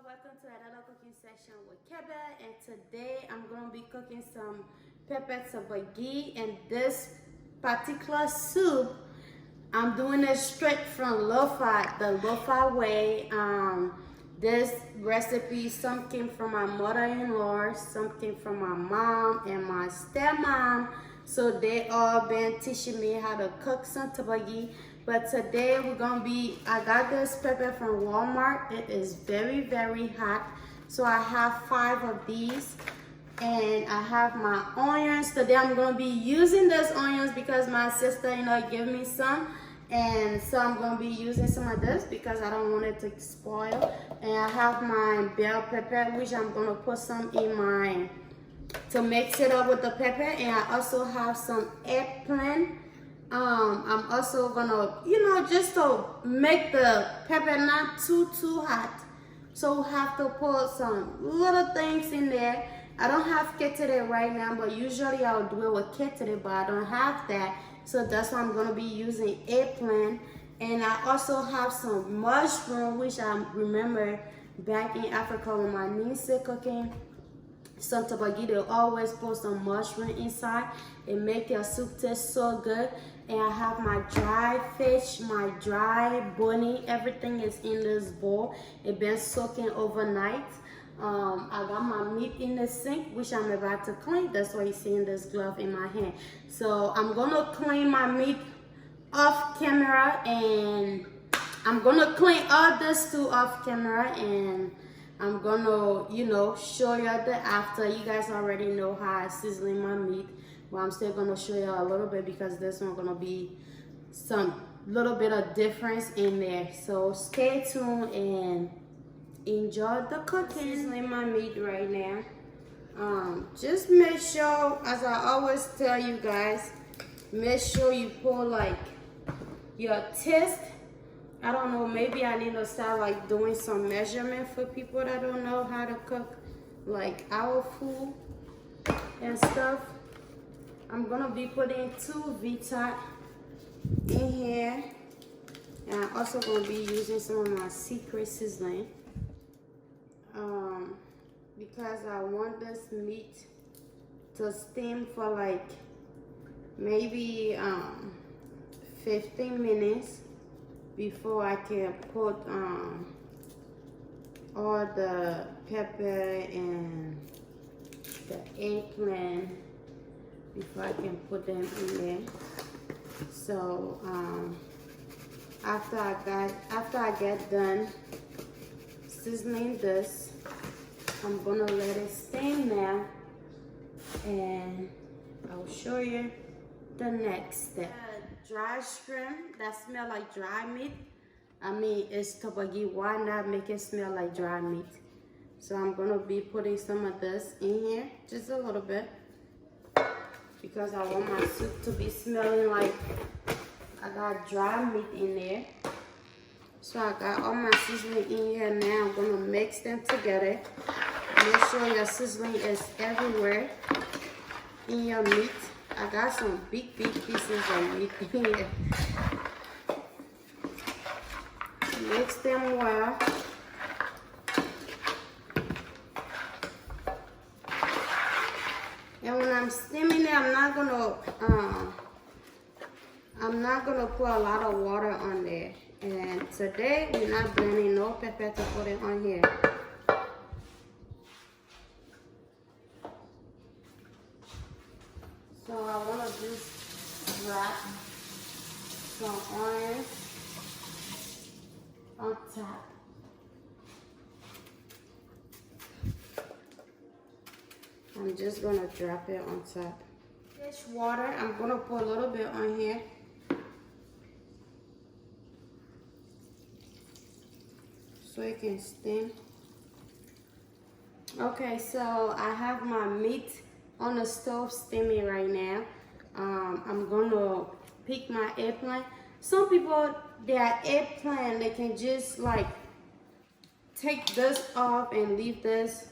Welcome to another cooking session with Kebe, and today I'm going to be cooking some pepper toborgee, and this particular soup I'm doing it straight from lo-fi, the lo-fi way. This recipe, some came from my mother-in-law, some came from my mom and my stepmom. So they all been teaching me how to cook some toborgee. But today I got this pepper from Walmart. It is very, very hot. So I have 5 of these. And I have my onions. Today I'm gonna be using those onions because my sister-in-law gave me some. And so I'm gonna be using some of this because I don't want it to spoil. And I have my bell pepper, which I'm gonna put some in to mix it up with the pepper. And I also have some eggplant. I'm also gonna, just to make the pepper not too hot. So we have to put some little things in there. I don't have ketchup right now, but usually I'll do it with ketchup, but I don't have that. So that's why I'm gonna be using eggplant. And I also have some mushroom, which I remember back in Africa when my niece is cooking some toborgee, they always put some mushroom inside. It make your soup taste so good. And I have my dry fish, my dry bunny, everything is in this bowl. It been soaking overnight. I got my meat in the sink, which I'm about to clean. That's why you see this glove in my hand. So I'm gonna clean my meat off camera, and I'm gonna clean all this too off camera, and I'm gonna, show you the after. You guys already know how I seasoning my meat, but I'm still gonna show you a little bit because this one gonna be some little bit of difference in there. So stay tuned and enjoy the cooking. Seasoning my meat right now. Just make sure, as I always tell you guys, make sure you put like your taste. I don't know, maybe I need to start like doing some measurement for people that don't know how to cook like our food and stuff. I'm gonna be putting 2 Vita in here, and I'm also gonna be using some of my secret seasoning because I want this meat to steam for like maybe 15 minutes before I can put all the pepper and the eggplant, before I can put them in there. So after I get done seasoning this, I'm gonna let it steam now, and I'll show you the next step. Dry shrimp that smell like dry meat. I mean, it's toborgee. Why not make it smell like dry meat? So I'm gonna be putting some of this in here, just a little bit, because I want my soup to be smelling like I got dry meat in there. So I got all my seasoning in here now. I'm gonna mix them together. Make sure your seasoning is everywhere in your meat. I got some big pieces of meat in here. Mix them well. And when I'm steaming it, I'm not gonna put a lot of water on there. And today we're not blending no pepper to put it on here. So I want to just wrap some onions on top. I'm just going to drop it on top. Fish water, I'm going to put a little bit on here. So it can steam. Okay, so I have my meat on the stove steaming right now. I'm gonna pick my eggplant. Some people, their eggplant, they can just like take this off and leave this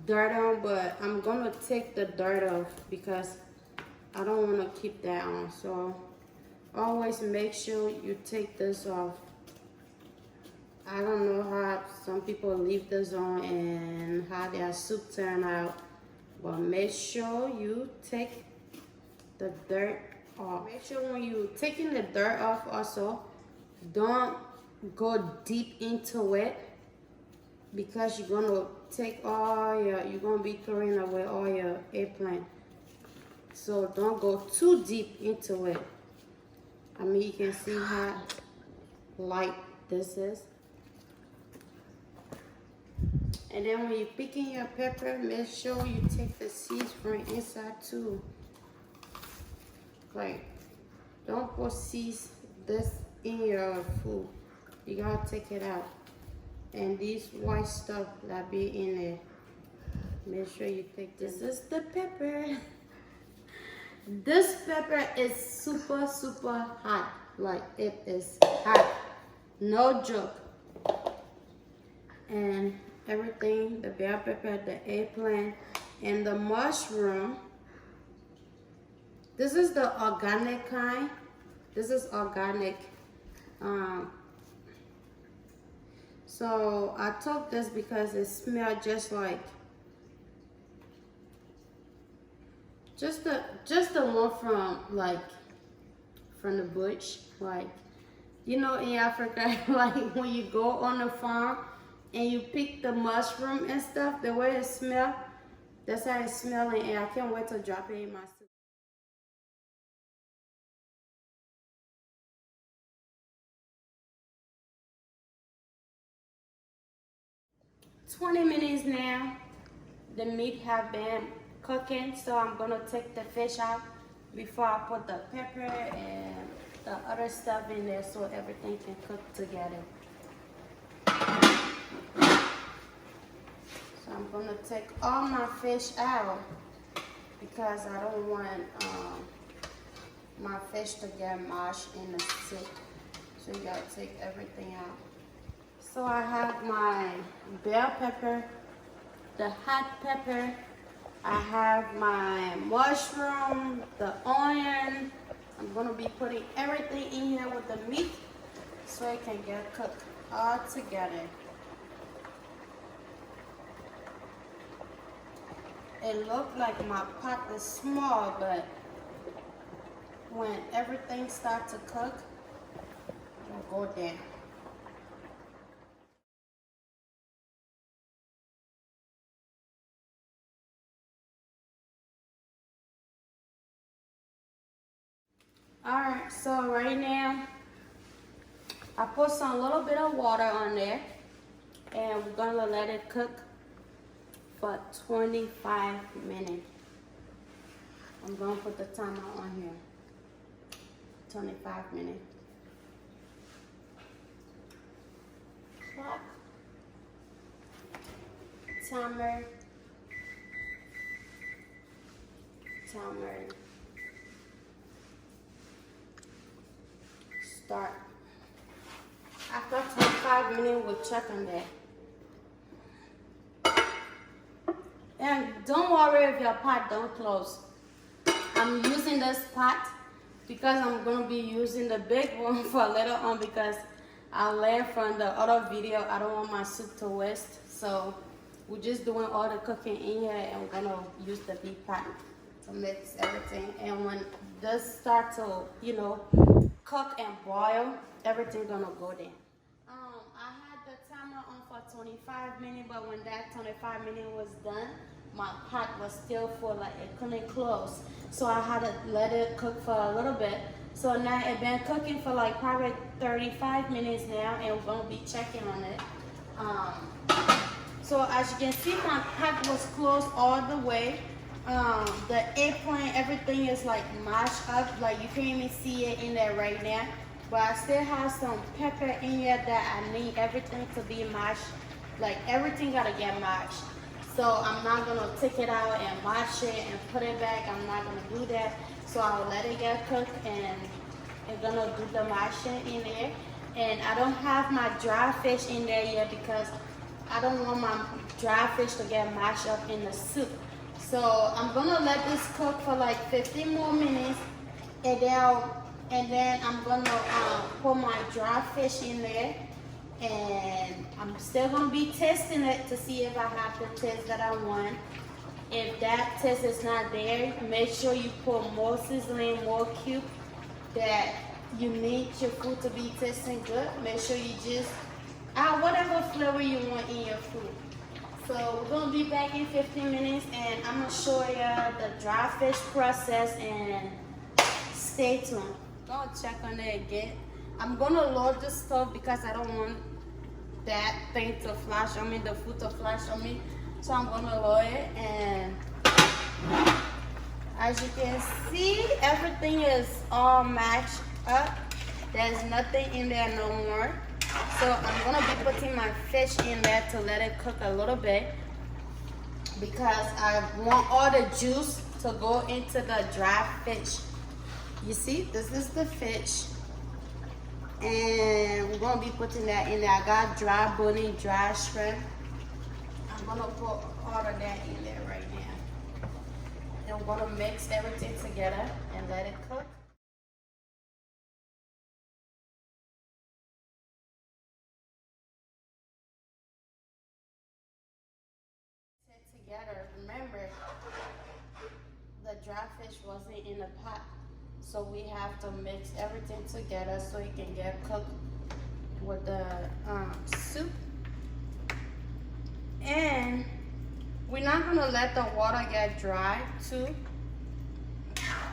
dirt on, but I'm gonna take the dirt off because I don't want to keep that on. So always make sure you take this off. I don't know how some people people leave this on and how their soup turn out. But make sure you take the dirt off. Make sure when you taking the dirt off also, don't go deep into it, because you're gonna take you're gonna be throwing away all your eggplant. So don't go too deep into it. I mean, you can see how light this is. And then when you're picking your pepper, make sure you take the seeds from inside too. Like, don't put seeds this in your food. You gotta take it out. And these white stuff that be in there, make sure you take this. This is the pepper. This pepper is super, super hot. Like, it is hot. No joke. And everything, the bell pepper, the eggplant, and the mushroom. This is the organic kind. This is organic. So I took this because it smells just like just the one from the bush. Like, you know, in Africa, like when you go on the farm and you pick the mushroom and stuff, the way it smells, that's how it smells, and I can't wait to drop it in my soup. 20 minutes now. The meat have been cooking, so I'm gonna take the fish out before I put the pepper and the other stuff in there so everything can cook together. So I'm gonna take all my fish out because I don't want my fish to get mashed in the soup. So you gotta take everything out. So I have my bell pepper, the hot pepper, I have my mushroom, the onion. I'm gonna be putting everything in here with the meat so it can get cooked all together. It looked like my pot is small, but when everything starts to cook, it'll go down. Alright, so right now, I put some little bit of water on there, and we're gonna let it cook for 25 minutes. I'm gonna put the timer on here. 25 minutes. Clock. Timer. Timer. Start. After 25 minutes, we'll check on that. And don't worry if your pot don't close. I'm using this pot because I'm gonna be using the big one for later on, because I learned from the other video I don't want my soup to waste. So we're just doing all the cooking in here, and we're gonna use the big pot to mix everything. And when this start to, you know, cook and boil, everything gonna go there. I had the timer on for 25 minutes, but when that 25 minutes was done, my pot was still full, like it couldn't close. So I had to let it cook for a little bit. So now it's been cooking for like probably 35 minutes now, and we're gonna be checking on it. So as you can see, my pot was closed all the way. The eggplant, everything is like mashed up, like you can't even see it in there right now. But I still have some pepper in here that I need everything to be mashed. Like everything gotta get mashed. So I'm not gonna take it out and mash it and put it back. I'm not gonna do that. So I'll let it get cooked, and I'm gonna do the mashing in there. And I don't have my dry fish in there yet because I don't want my dry fish to get mashed up in the soup. So I'm gonna let this cook for like 15 more minutes, and then I'm gonna put my dry fish in there, And I'm still gonna be testing it to see if I have the taste that I want. If that taste is not there, make sure you put more seasoning, more cube that you need your food to be tasting good. Make sure you just add whatever flavor you want in your food. So we're gonna be back in 15 minutes and I'm gonna show you the dry fish process and stay tuned. Gonna check on it again. I'm gonna load the stove because I don't want that thing to flash on me, the food to flash on me. So I'm gonna lower it, and as you can see, everything is all matched up. There's nothing in there no more. So I'm gonna be putting my fish in there to let it cook a little bit because I want all the juice to go into the dry fish. You see, this is the fish. And we're gonna be putting that in there. I got dry bony, dry shrimp. I'm gonna put all of that in there right now. And we're gonna mix everything together and let it cook. Together, remember, the dry fish wasn't in the pot. So we have to mix everything together so it can get cooked with the soup. And we're not gonna let the water get dry too.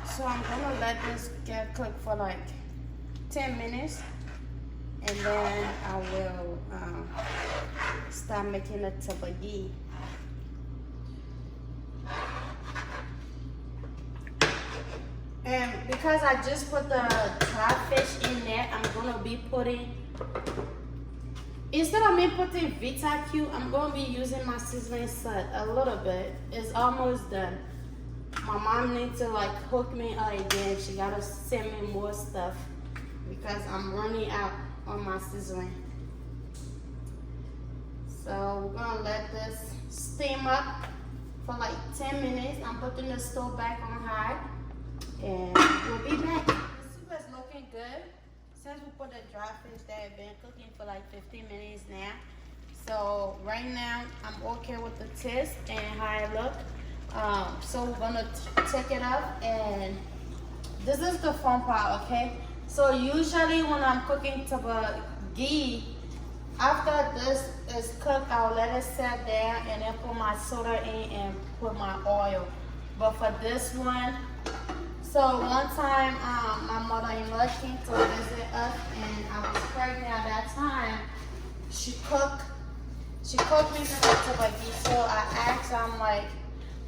So I'm gonna let this get cooked for like 10 minutes. And then I will start making the toborgee. And because I just put the dry fish in there, I'm gonna be putting, instead of me putting Vita Q, I'm gonna be using my seasoning salt a little bit. It's almost done. My mom needs to like hook me up again. She gotta send me more stuff because I'm running out on my seasoning. So we're gonna let this steam up for like 10 minutes. I'm putting the stove back on high. And we'll be back. The soup is looking good. Since we put the dry fish, they have been cooking for like 15 minutes now. So right now, I'm okay with the taste and how it look. So we're gonna take it up, and this is the fun part, okay? So usually when I'm cooking toborgee, after this is cooked, I'll let it sit there and then put my soda in and put my oil. But for this one, so one time, my mother-in-law came to visit us, and I was pregnant at that time. She cooked me some toborgee. So I asked her, I'm like,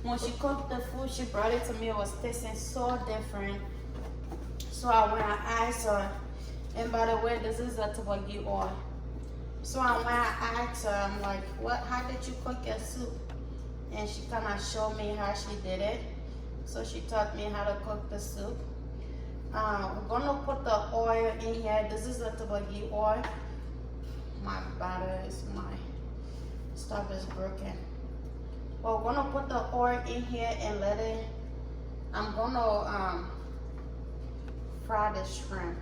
when she cooked the food, she brought it to me. It was tasting so different. So I went and asked her, and by the way, this is a toborgee oil. So I went and asked her, I'm like, how did you cook your soup? And she kind of showed me how she did it. So she taught me how to cook the soup. We're gonna put the oil in here. This is the toborgee oil. My stuff is broken. Well, we're gonna put the oil in here and let it, I'm gonna fry the shrimp.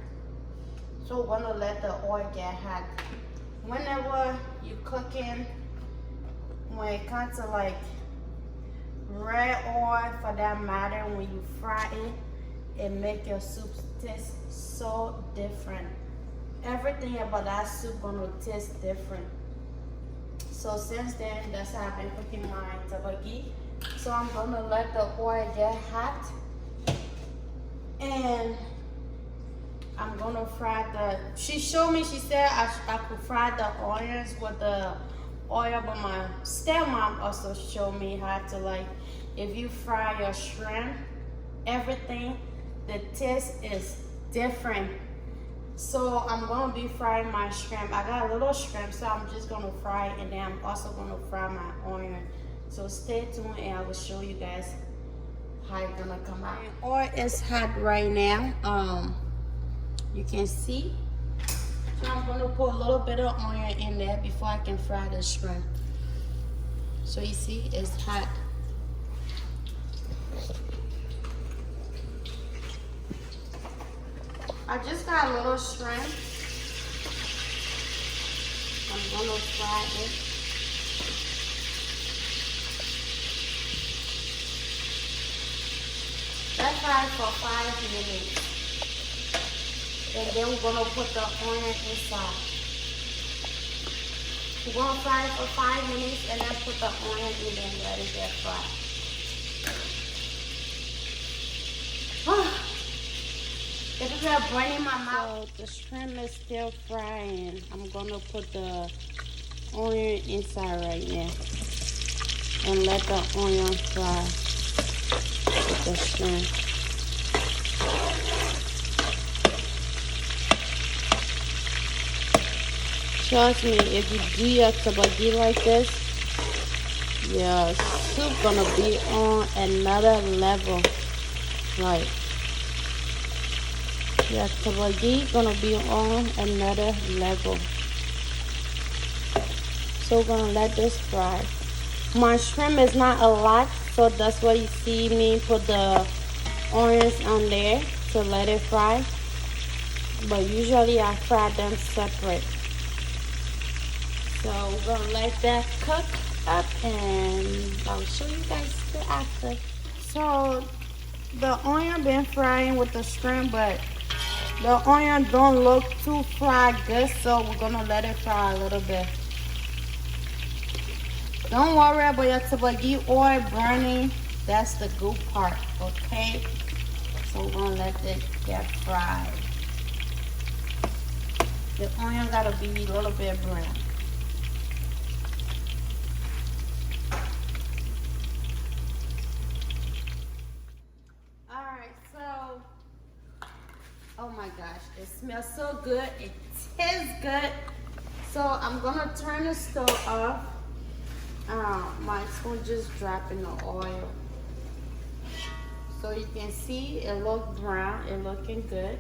So we're gonna let the oil get hot. Whenever you're cooking, when it comes to like red oil, for that matter, when you fry it, it make your soup taste so different. Everything about that soup gonna taste different. So since then, that's how I've been cooking my toborgee. So I'm gonna let the oil get hot, and I'm gonna fry she showed me, she said I could fry the onions with the oil, but my stepmom also showed me how to, like, if you fry your shrimp, everything, the taste is different. So I'm gonna be frying my shrimp. I got a little shrimp, so I'm just gonna fry it, and then I'm also gonna fry my onion. So stay tuned, and I will show you guys how it's gonna come out. Oil is hot right now. You can see. So I'm gonna put a little bit of onion in there before I can fry the shrimp. So you see, it's hot. I just got a little shrimp. I'm gonna fry it. Let's fry it for 5 minutes. And then we're gonna put the onion inside. We're gonna fry it for 5 minutes and then put the onion in and let it get fried. It's just burning my mouth. So the shrimp is still frying. I'm gonna put the onion inside right now and let the onion fry with the shrimp. Trust me, if you do your toborgee like this, your soup gonna be on another level. Right. Your toborgee gonna be on another level. So we're gonna let this fry. My shrimp is not a lot, so that's why you see me put the onions on there to let it fry. But usually I fry them separate. So we're gonna let that cook up and I'll show you guys the after. So the onion been frying with the shrimp, but the onion don't look too fried good, so we're gonna let it fry a little bit. Don't worry about your toborgee oil burning. That's the good part, okay? So we're gonna let it get fried. The onion gotta be a little bit brown. Alright, so oh my gosh, it smells so good. It tastes good. So I'm gonna turn the stove off. My spoon just dropping the oil. So you can see it look brown, it looking good.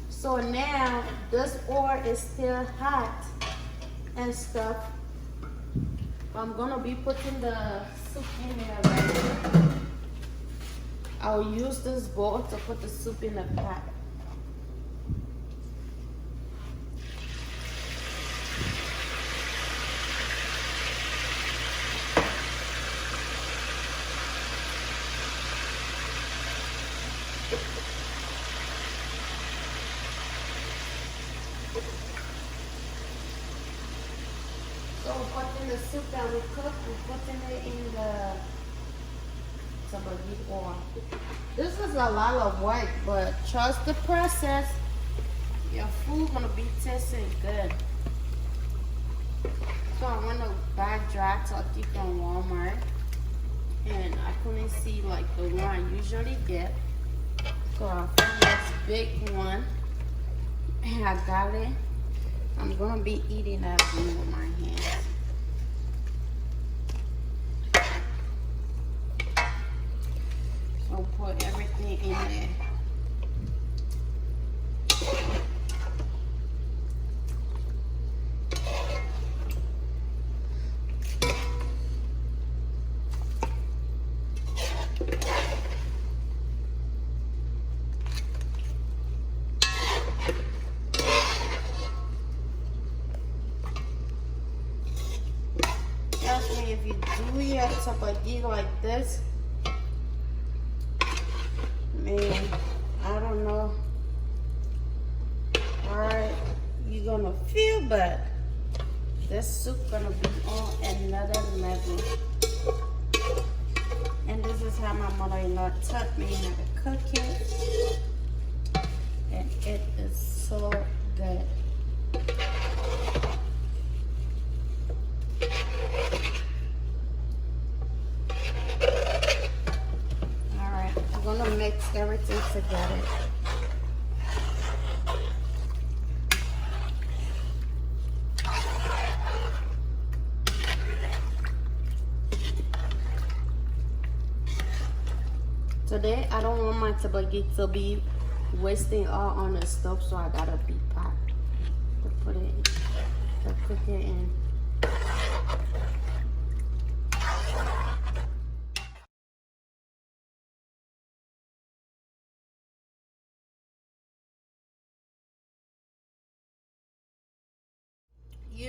So now this oil is still hot and stuff. I'm gonna be putting the soup in there right now. I'll use this bowl to put the soup in the pot. So we're putting the soup that we cooked, we're putting it in the toborgee oil. This is a lot of work, but trust the process. Your food gonna be tasting good. So I want to buy dry turkey from Walmart, and I couldn't see like the one I usually get. So I found this big one, and I got it. I'm gonna be eating that with my hands. So put everything in there. Trust me, if you do your toborgee like this, man, I don't know how you're gonna feel, but this soup gonna be on another level. And this is how my mother-in-law taught me how to cook it, and it is so good. Alright, I'm gonna mix everything together. Today, I don't want my toborgee to be wasting all on the stove, so I got a big pot to put it, to cook it in.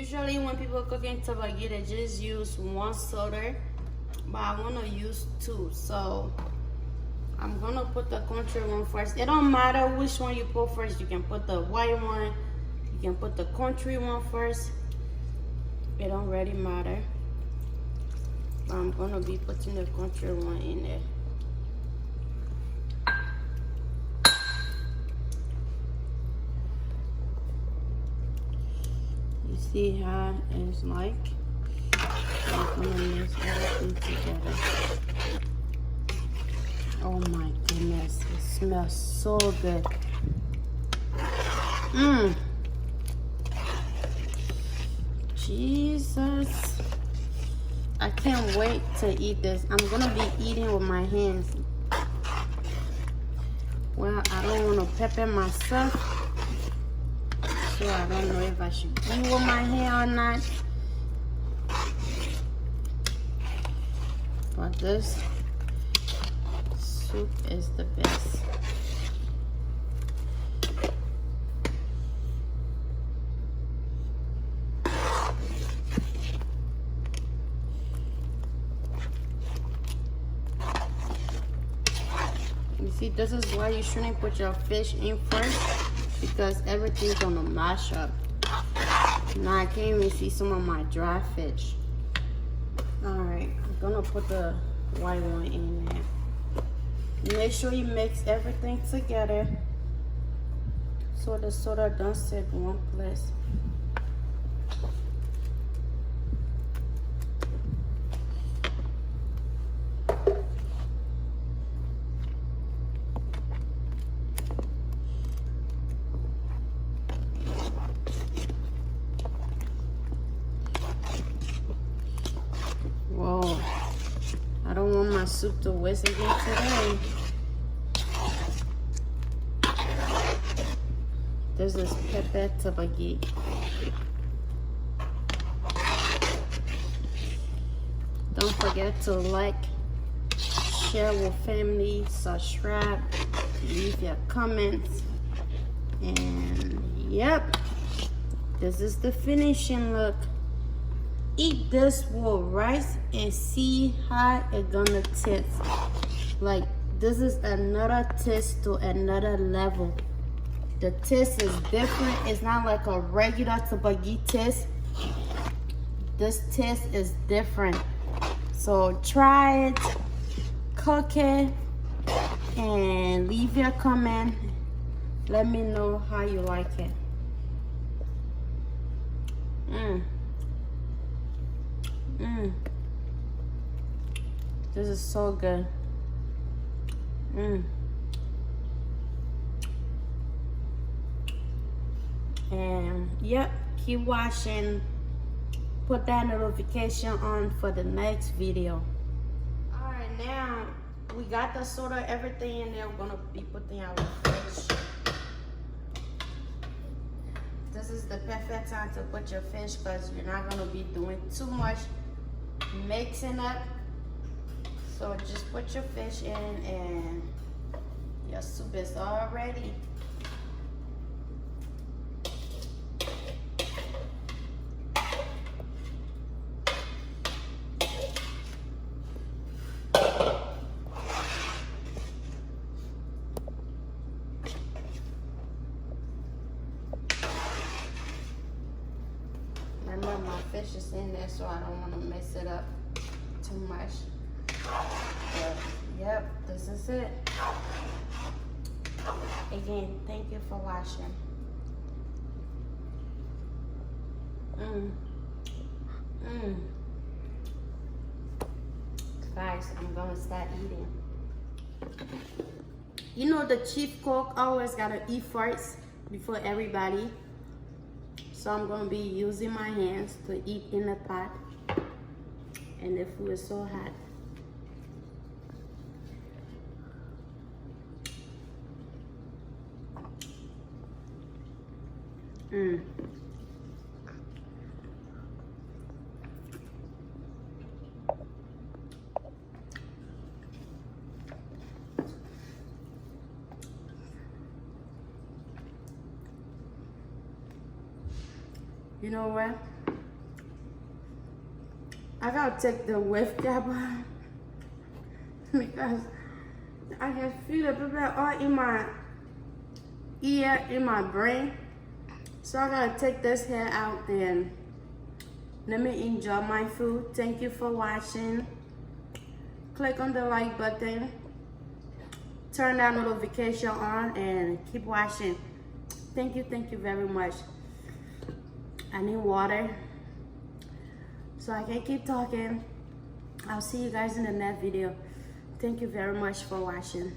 Usually when people cooking toborgee, they just use one soda, but I want to use two. So I'm gonna put the country one first. It don't matter which one you put first. You can put the white one, you can put the country one first. It don't really matter. But I'm gonna be putting the country one in there. You see how it's like? I'm gonna mix everything together. Oh my goodness, it smells so good. Jesus. I can't wait to eat this. I'm gonna be eating with my hands. Well, I don't want to pepper myself, so I don't know if I should eat with my hand or not. But this soup is the best. You see, this is why you shouldn't put your fish in first, because everything's gonna mash up. Now I can't even see some of my dry fish. Alright, I'm gonna put the white one in there. Make sure you mix everything together so the soda don't sit in one place. Whoa, I don't want my soup to waste again today. This is pepper toborgee. Don't forget to like, share with family, subscribe, leave your comments. And yep, this is the finishing look. Eat this with rice and see how it gonna taste. Like, this is another taste to another level. The taste is different. It's not like a regular toborgee taste. This taste is different. So try it, cook it, and leave your comment. Let me know how you like it. This is so good. And yep, keep watching. Put that notification on for the next video. All right, now we got the soda, everything in there. We're gonna be putting our fish. This is the perfect time to put your fish because you're not gonna be doing too much mixing up. So just put your fish in and your soup is all ready. Remember, my fish is in there, so I don't want to mess it up too much. But, yep, this is it. Again, thank you for watching. Guys, I'm gonna start eating. You know the chief cook always gotta eat first before everybody. So I'm gonna be using my hands to eat in the pot. And the food is so hot. You know what? I gotta take the whiff cap off because I can feel the pepper all in my ear, in my brain. So I gotta take this hair out and let me enjoy my food. Thank you for watching. Click on the like button. Turn that notification on and keep watching. Thank you very much. I need water so I can keep talking. I'll see you guys in the next video. Thank you very much for watching.